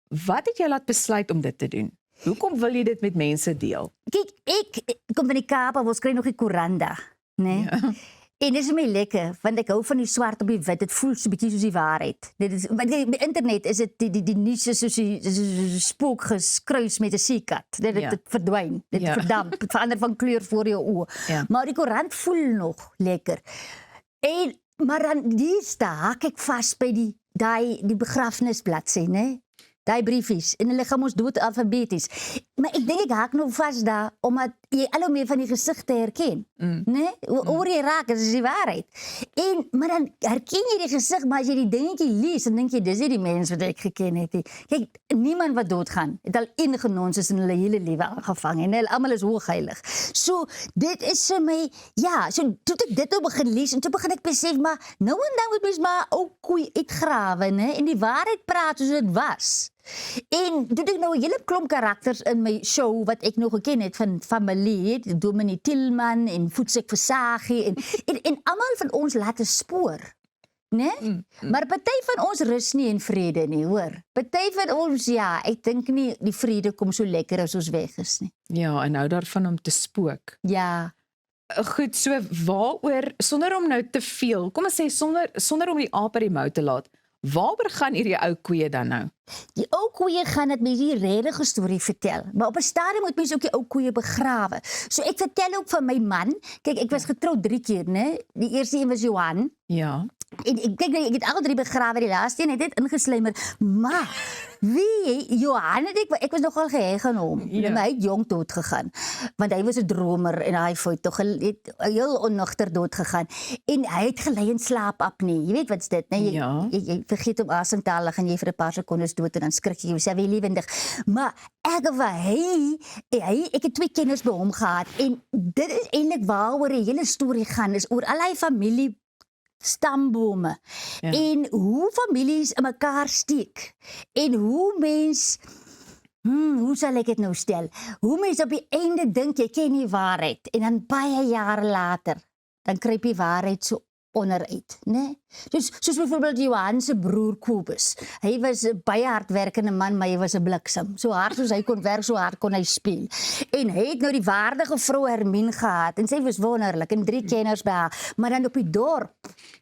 Wat het jou laat besluit om dit te doen? Hoekom wil jy dit met mense deel? Kyk, ek kom van die Kaap, ons kry nog die koeranta, né? Ja. En dit is my lekker, want ek hou van die swart op die wit. Dit voel so 'n bietjie soos die waarheid. Dit is by internet is dit die nuus is soos die spook geskruis met 'n seekat. Dit verdwyn, dit verdamp, dit verander van kleur voor jou oë. Ja. Maar die koerant voel nog lekker. Maar dan die haak ek vas by die begrafnisbladsy, né? Daai briefies en hulle gaan ons dood alfabeties. Maar ek dink ek haak nou vas daar omdat jy al hoe meer van die gesigte herken, né? Oor jy raak, dit is die waarheid. Maar dan herken jy die gesig, maar as jy die dingetjie lees, dan dink jy dis nie die mens wat ek geken het nie. Kyk, niemand wat doodgaan het al ingenons in hulle hele lewe aangevang en hulle almal is hoogheilig. So dit is vir my, so toe ek dit nou begin lees en toe begin ek besef, maar nou en dan moet mens maar ou koei uitgrawe, né? En die waarheid praat soos dit was. En toe ek nou 'n hele klomp karakters in my show wat ek nog geken het van familie, Dominee Tillman en Voetsek Versagie en almal van ons laat 'n spoor, né? Maar party van ons rus nie in vrede nie, hoor. Party van ons, ek dink nie die vrede kom so lekker as ons weg is nie. Ja, en hou daarvan om te spook. Ja. Goed, so waaroor, sonder om nou te veel, kom ons sê sonder om die aap uit die mou te laat, waaroor gaan hierdie ou koeie dan nou? Die ou koeie gaan dat mense die regte storie vertel. Maar op 'n stadium moet mense ook die ou koeie begrawe. So ek vertel ook van my man. Kyk, ek was getroud 3 keer, né? Die eerste een was Johan. Ja. En ek het al 3 begrawe, die laaste een het net ingeslymer. Maar Johan het ek was nogal geheg aan hom. Ja. Maar hy het jong dood gegaan. Want hy was 'n dromer en hy het tog heel onnugter dood gegaan. En hy het gelei in slaapapnee. Jy weet wat's dit, né? Jy vergeet om asem te haal en jy vir 'n paar sekondes dood en dan skrik jy jouself weer lewendig. Maar ek het 2 kenners by hom gehad en dit is eintlik waaroor die hele storie gaan, is oor al hy familie stambome en hoe families in mekaar steek en hoe mens hoe sal ek dit nou stel, hoe mens op die einde dink jy ken die waarheid en dan baie jare later dan kruip die waarheid so onderuit, né? Soos byvoorbeeld Johan se broer Kobus. Hy was 'n baie hardwerkende man, maar hy was 'n bliksem. So hard soos hy kon werk, so hard kon hy speel. En hy het nou die waardige vrou Hermine gehad en sy was wonderlik en 3 kenners by haar. Maar dan op die dorp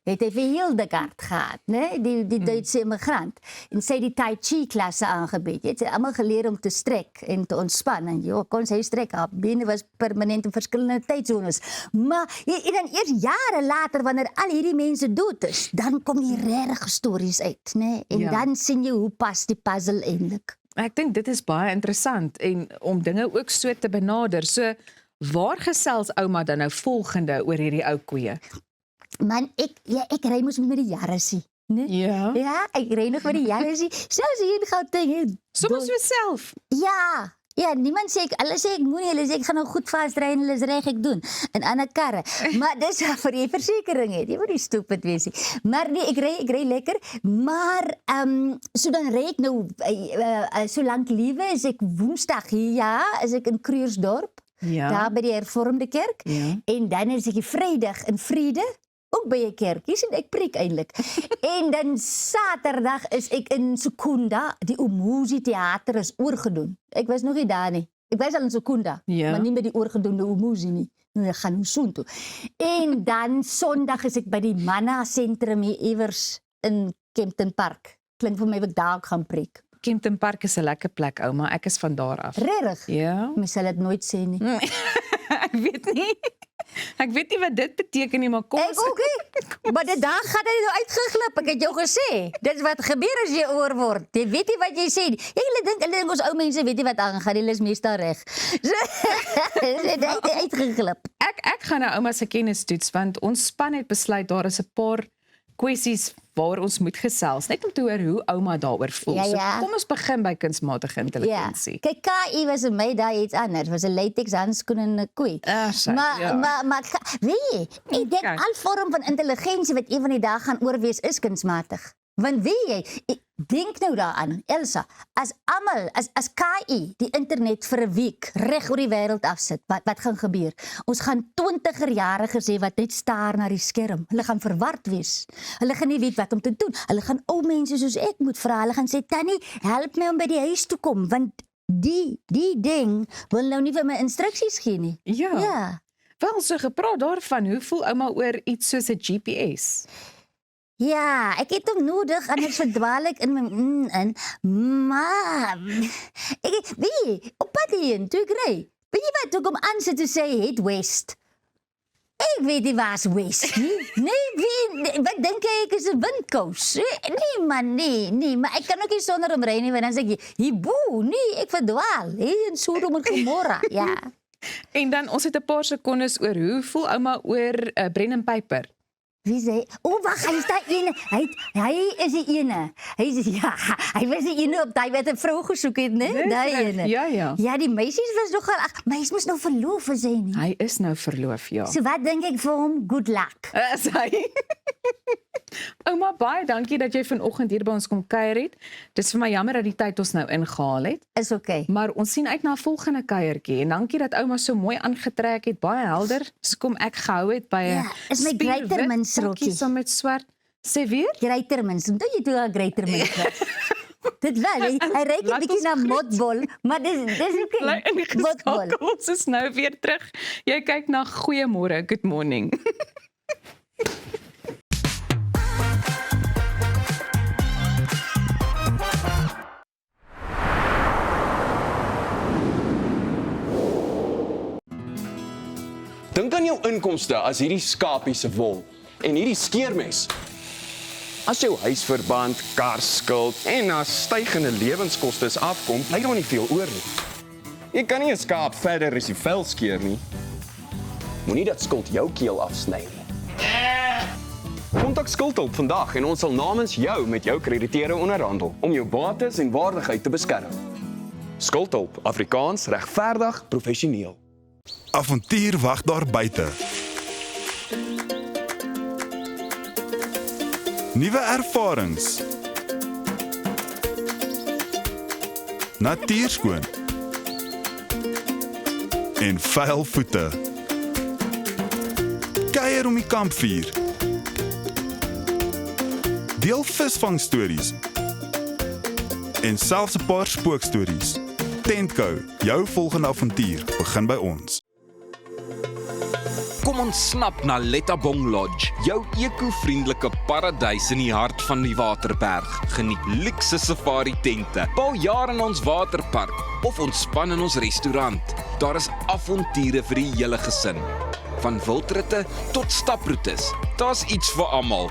het hy vir Hildegard gehad, né? Die Duitse immigrant. En sy het die Tai Chi klasse aangebied. Het sy almal geleer om te strek en te ontspan. En kon sy strek, haar bene was permanent in verskillende tydzones. Maar en dan eers jare later wanneer al hierdie mense dood is, dan kom die regte stories uit, né? En dan sien jy hoe pas die puzzle eintlik. Ek dink dit is baie interessant en om dinge ook so te benader. So waar gesels ouma dan nou volgende oor hierdie ou koeie? Man, ek ry mos met die jare sien. né? Ja. Ja, ek ry nog met die jare sien. Selfs hier in Gauteng. Soms self. Ja. Ja, niemand sê hulle sê ek moenie, hulle sê ek gaan nou goed vasry en hulle is reg ek doen in ander karre. Maar dis vir die versekering het. Jy moet nie stupid wees nie. Maar nee, ek ry lekker, maar so dan ry ek nou so lank liewe is ek Woensdag hier, ja, is ek in Krugersdorp. Ja. Daar by die Hervormde Kerk. Ja. En dan is ek die Vrydag in Vrede. Ook by 'n kerk. Hier sien ek preek eintlik. En dan Saterdag is ek in Secunda. Die Umuzi teater is oorgedoen. Ek was nog nie daar nie. Ek was al in Secunda, Ja. maar nie by die oorgedoende Umuzi nie. Nou ek gaan soontoe. En dan Sondag is ek by die Manna sentrum hier iewers in Kempton Park. Klink vir my of ek daar ook gaan preek. Kempton Park is 'n lekker plek, ouma. Ek is van daar af. Regtig? Ja. Mens sal dit nooit sê nie. Ek weet nie. Ek weet nie wat dit beteken nie, maar kom Ek ook nie. Maar die dag gaan hy nou uitgeglip. Ek het jou gesê. Dit is wat gebeur as jy ouer word. Jy weet nie wat jy sê nie. Hulle dink ons ou mense weet nie wat aangaan. Hulle is meestal reg. Dit het uitgeglip. Ek gaan na ouma se kennis toets want ons span het besluit daar is 'n paar kwessies waar ons moet gesels, net om te hoor hoe ouma daaroor voel. Ja, ja. So kom ons begin by kunsmatige intelligensie. Kyk, KI was in my daai iets anders. Was 'n latex handskoen en 'n koei. Maar weet jy, ek dink al vorm van intelligensie wat een van die dae gaan oorwees is kunsmatig. Want weet jy, ek dink nou daaraan, Elsa, as almal, as KI die internet vir 'n week reg oor die wêreld afsit, wat gaan gebeur? Ons gaan 20-jariges hê wat net staar na die skerm. Hulle gaan verward wees. Hulle gaan nie weet wat om te doen. Hulle gaan ou mense soos ek moet vra. Hulle gaan sê, "Tannie, help my om by die huis toe kom, want die ding wil nou nie vir my instruksies gee nie." Ja. Wel, so gepraat daarvan, hoe voel ouma oor iets soos 'n GPS? Ja, ek het hom nodig, anders verdwaal ek in my in. Maar ek weet jy, op pad hierheen, toe ek ry, weet jy wat, toe ek hom aansit toe sê, head west. Ek weet nie waar's west nie. Nee, wat dink jy, ek is 'n windkous? Nee man, nee, maar ek kan ook nie sonder hom ry nie, want dan sê ek, hiboe, nee, ek verdwaal, hier in Sodom en Gomorra, ja. En dan, ons het 'n paar sekondes oor hoe voel ouma oor Brendan Piper? Wie sê? Wag, hy is daai ene. Hy is die ene. Hy was die ene op daai wat 'n vrou gesoek het, né? Daai ene. Ja. Ja, die meisies was nogal, maar hy mos nou verloof is hy nie. Hy is nou verloof, ja. So wat dink ek vir hom? Good luck. Is hy? Ouma, baie dankie dat jy vanoggend hier by ons kom kuier het. Dis vir my jammer dat die tyd ons nou ingehaal het. Is okay. Maar ons sien uit na 'n volgende kuiertjie en dankie dat ouma so mooi aangetrek het, baie helder. So kom ek gehou het by 'n Ja, is my Greatermans rokkie. Saam met swart. Sê weer? Greatermans. Onthou jy toe al Greatermans was? Dit wel, hy ryk 'n bietjie na motbol, maar dis okay. Motbol. Ons is nou weer terug. Jy kyk na Goeiemôre, good morning. Dink aan jou inkomste as hierdie skapie se wol en hierdie skeermes. As jou huisverband, karskuld en na stygende lewenskoste afkom, bly daar nie veel oor nie. Jy kan nie 'n skaap verder as die vel skeer nie. Moenie dat skuld jou keel afsny nie. Kontak Skuldhulp vandag en ons sal namens jou met jou krediteure onderhandel om jou bates en waardigheid te beskerm. Skuldhulp, Afrikaans, regverdig, professioneel. Avontuur wag daar buite. Nuwe ervarings. Natuurskoon. En vuil voete. Kuier om die kampvuur. Deel visvangstories. En selfs 'n paar spookstories. Tentco, jou volgende avontuur begin by ons. Kom ons snap na Lettabong Lodge, jou eco-vriendelike paradys in die hart van die Waterberg. Geniet luukse safari tente, bou jaar in ons waterpark of ontspan in ons restaurant. Daar is avonture vir die hele gesin. Van wildritte tot staproetes, daar's iets vir almal.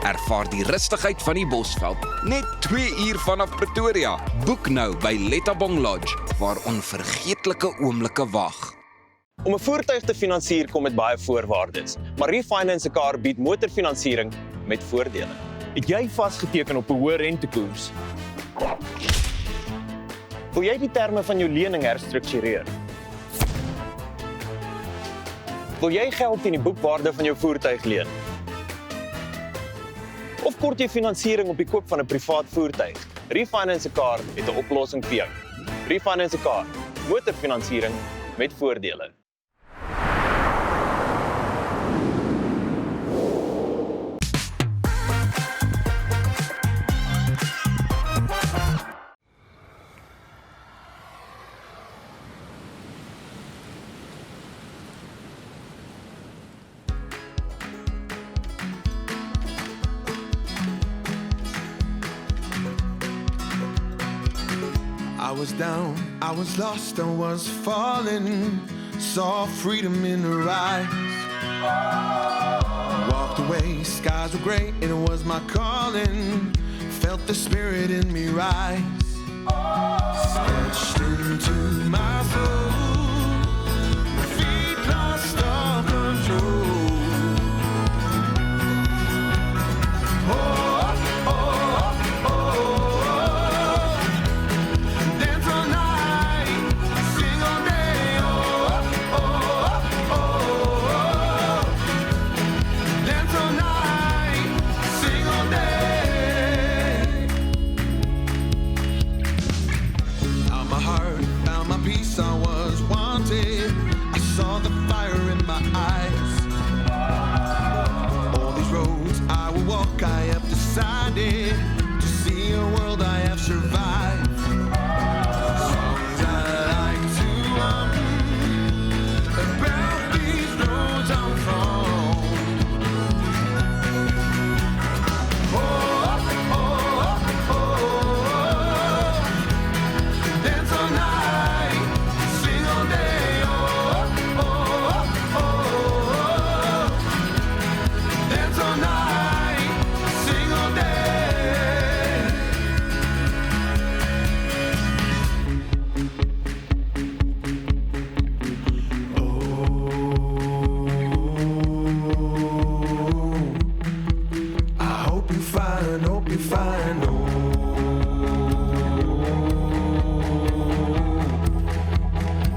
Ervaar die rustigheid van die Bosveld, net 2 uur vanaf Pretoria. Boek nou by Lettabong Lodge, waar onvergeetlike oomblikke wag. Om 'n voertuig te finansier kom met baie voorwaardes, maar Refinance 'n Car bied motorfinansiering met voordele. Het jy vasgeteken op 'n hoë rentekoers? Wil jy die terme van jou lening herstruktureer? Wil jy geld teen die boekwaarde van jou voertuig leen? Of kort jy finansiering op die koop van 'n privaat voertuig? Refinance a Car het 'n oplossing vir jou. Refinance a Car, motorfinansiering met voordele. I was down, I was lost, I was falling. Saw freedom in her eyes. Walked away, skies were gray, and it was my calling. Felt the spirit in me rise. Stretched into my soul. Feet lost all control. Oh, oh, oh, oh. Dance all night, sing all day. Oh, oh, oh. Dance all night, sing all day. Found my heart, found my peace, I was wanted. I saw the fire in my eyes. All these roads I will walk, I have decided to see a world I have survived. Songs I like to about these roads I'm from. Oh, oh, oh, oh. Dance all night, sing all day. Oh, oh, oh. Dance all night, sing all day. I hope you find, oh. I hope you find, oh.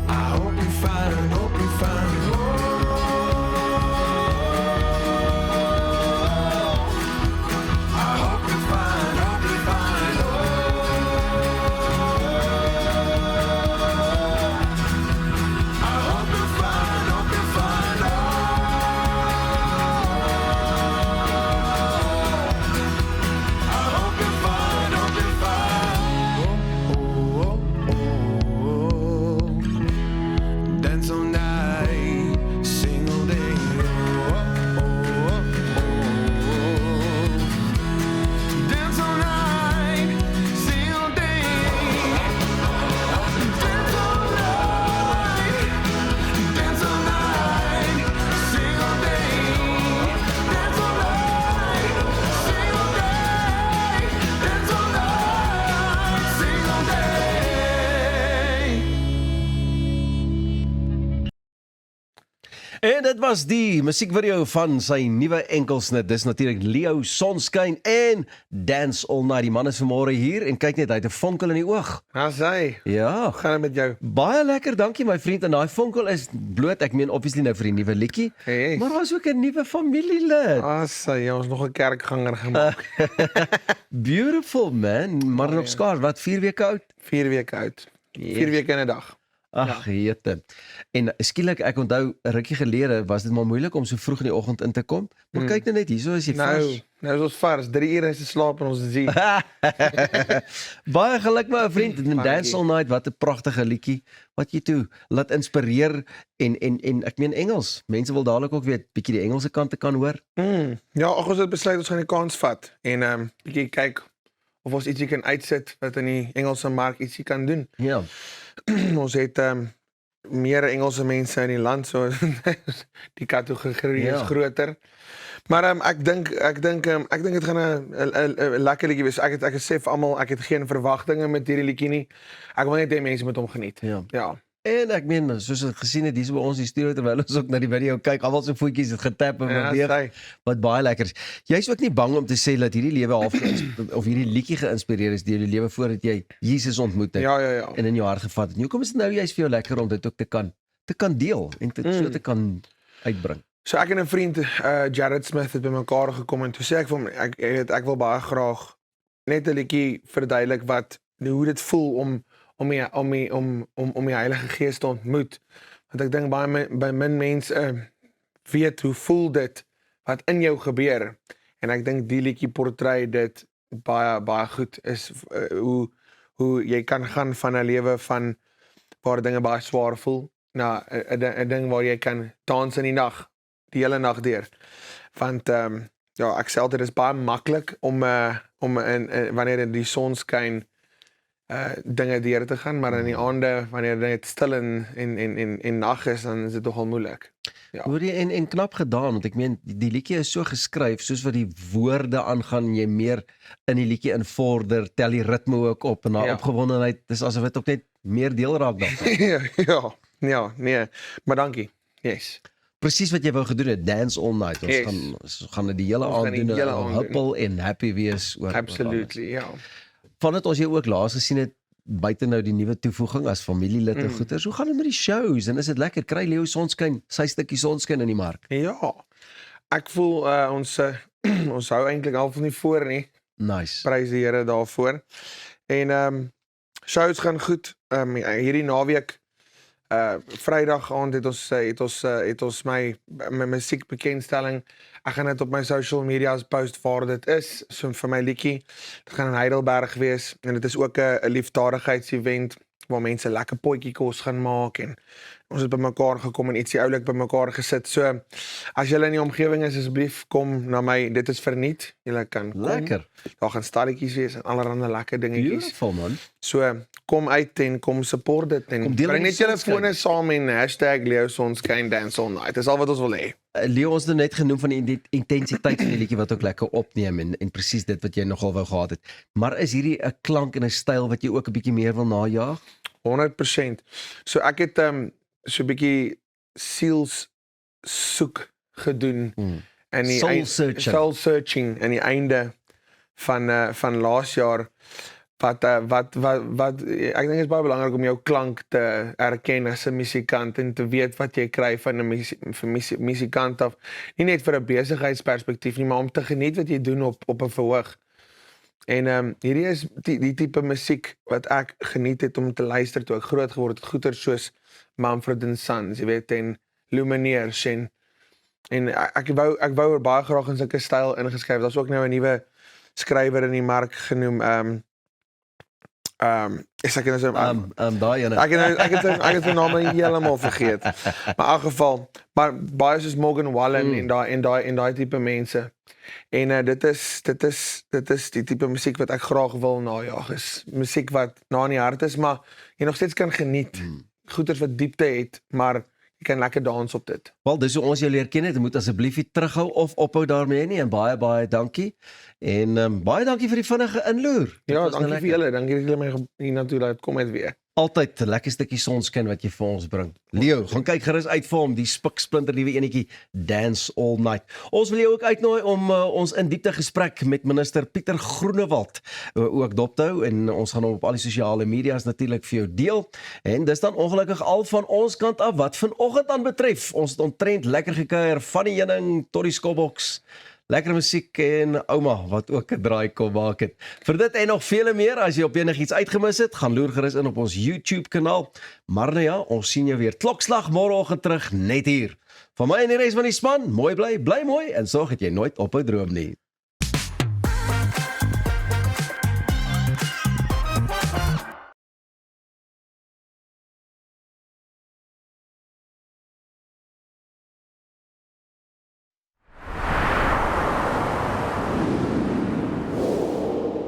I hope you find, I hope you find, I hope you find, dance all night, sing all day. Dance all night, sing all day. Dance all night, dance all night, sing all day. Dance all night, sing all day. Dance all night, sing all day. En dit was die musiekvideo van sy nuwe enkelsnit. Dis natuurlik Leo Sonskyn en Dance All Night. Die man is vanmôre hier en kyk net, hy het 'n vonkel in die oog. Daar's hy. Ja. Hoe gaan dit met jou? Baie lekker, dankie my vriend. En daai vonkel is bloot, ek meen obviously nou vir die nuwe liedjie. Hey. Maar daar's ook 'n nuwe familielid. Jy ons nog 'n kerkganger gemaak. Beautiful man, maar nog skaars, wat 4 weke oud? 4 weke oud. 4 weke en 'n dag. Ag, jete. En skielik, ek onthou 'n rukkie gelede was dit maar moeilik om so vroeg in die oggend in te kom. Maar kyk nou net, hierso is jy vars. Nou is ons vars. 3 ure is te slaap en ons is hier. Baie geluk my ou vriend. En Dance All Night, wat 'n pragtige liedjie. Wat jy toe laat inspireer en ek meen Engels. Mense wil dadelik ook weet bietjie die Engelse kant te kan hoor. Ja, ons het besluit ons gaan die kans vat en bietjie kyk of ons ietsie kan uitsit wat in die Engelse mark ietsie kan doen. Ja. Ons het meer Engelse mense in die land, so die kategorie is groter. Maar ek dink dit gaan 'n lekker liedjie wees. Ek het sê vir almal, ek het geen verwagtinge met hierdie liedjie nie. Ek wil net hê mense moet hom geniet. Ja. Ja. En ek meen, soos ek gesien het, hier by ons die studio, terwyl ons ook na die video kyk, almal se voetjies het getap en beweeg, wat baie lekker is. Jy's ook nie bang om te sê dat hierdie lewe half of hierdie liedjie geïnspireer is deur die lewe voordat jy Jesus ontmoet het en in jou hart gevat het. En hoekom is dit nou juist vir jou lekker om dit ook te kan deel en so te kan uitbring? So ek en 'n vriend, Jared Smith, het by mekaar gekom en toe sê ek vir hom, ek wil baie graag net 'n liedjie verduidelik hoe dit voel om die Heilige Gees te ontmoet. Want ek dink baie min mense weet hoe voel dit wat in jou gebeur. En ek dink die liedjie portrei dit baie goed is hoe jy kan gaan van 'n lewe van waar dinge baie swaar voel na 'n ding waar jy kan dans in die nag, die hele nag deur. Want ek sê altyd, dit is baie maklik om wanneer in die son skyn dinge deur te gaan, maar in die aande wanneer dit stil en nag is, dan is dit nogal moeilik. Ja. Hoor jy, en knap gedaan, want ek meen die liedjie is so geskryf soos wat die woorde aangaan, jy meer in die liedjie invorder, tel die ritme ook op en daai opgewondenheid, dis asof dit ook net meer deel raak daarvan. Ja, nee, maar dankie. Yes. Presies wat jy wou gedoen het, dance all night. Ons gaan dit die hele aand doen, huppel en happy wees oor. Absolutely, ja. Vandat ons jou ook laas gesien het, buite nou die nuwe toevoeging as familielid en goeders, hoe gaan dit met die shows en is dit lekker? Kry Leo Sonskyn sy stukkie sonskyn in die mark? Ja, ek voel ons hou eintlik half nie voor nie. Nice. Prys die Here daarvoor. En shows gaan goed. Hierdie naweek Vrydag aand het ons my musiekbekendstelling. Ek gaan dit op my social media's post waar dit is, so vir my liedjie. Dit gaan in Heidelberg wees en dit is ook 'n liefdadigheidsevent waar mense lekker potjie kos gaan maak en ons het by mekaar gekom en ietsie oulik by mekaar gesit. So as julle in die omgewing is, asseblief kom na my. Dit is verniet. Julle kan kom. Lekker. Daar gaan stalletjies wees en allerlei lekker dingetjies. Beautiful man. So kom uit en kom support dit en bring net julle fone saam en #Leo Sonskyn Dance All Night. Dis al wat ons wil hê. Leo, ons het net genoem van die intensiteit van die liedjie wat ook lekker opneem en presies dit wat jy nogal wou gehad het. Maar is hierdie 'n klank en 'n styl wat jy ook 'n bietjie meer wil najaag? 100%. So ek het so 'n bietjie siels soek gedoen in die soul searching in die einde van laas jaar. Wat ek dink is baie belangrik om jou klank te erken as 'n musikant en te weet wat jy kry van 'n musikant af. Nie net vir 'n besigheidsperspektief nie, maar om te geniet wat jy doen op 'n verhoog. En hierdie is die tipe musiek wat ek geniet het om te luister toe ek groot geword het. Goeie soos Mumford & Sons, jy weet, en Lumineers en ek wou baie graag in sulke styl ingeskryf. Daar's ook nou 'n nuwe skrywer in die mark genoem ek het sy naam heeltemal vergeet. Maar in elk geval, maar baie soos Morgan Wallen en daai tipe mense. En dit is die tipe musiek wat ek graag wil najaag. Is musiek wat na in die hart is, maar jy nog steeds kan geniet. Goeders wat diepte het, maar jy kan lekker dans op dit. Wel, dis hoe ons jou leer ken het. Jy moet asseblief nie terughou of ophou daarmee nie en baie dankie. En baie dankie vir die vinnige inloer. Ja, dankie vir julle. Dankie dat julle my hiernatoe laat kom het weer. Altyd 'n lekker stukkie sonskyn wat jy vir ons bring. Leo, gaan kyk gerus uit vir hom, die spiksplinter nuwe enetjie Dance All Night. Ons wil jou ook uitnooi om ons in diepte gesprek met minister Pieter Groenewald ook dop te hou en ons gaan hom op al die sosiale media's natuurlik vir jou deel. En dis dan ongelukkig al van ons kant af wat vanoggend aan betref. Ons het omtrent lekker gekuier van die heuning tot die skopboks. Lekker musiek en ouma wat ook 'n draai kom maak het. Vir dit en nog vele meer, as jy op enigiets uitgemis het, gaan loer gerus in op ons YouTube kanaal. Maar nou ja, ons sien jou weer klokslag môreoggend terug net hier. Van my en die res van die span, mooi bly mooi en sorg dat jy nooit ophou droom nie.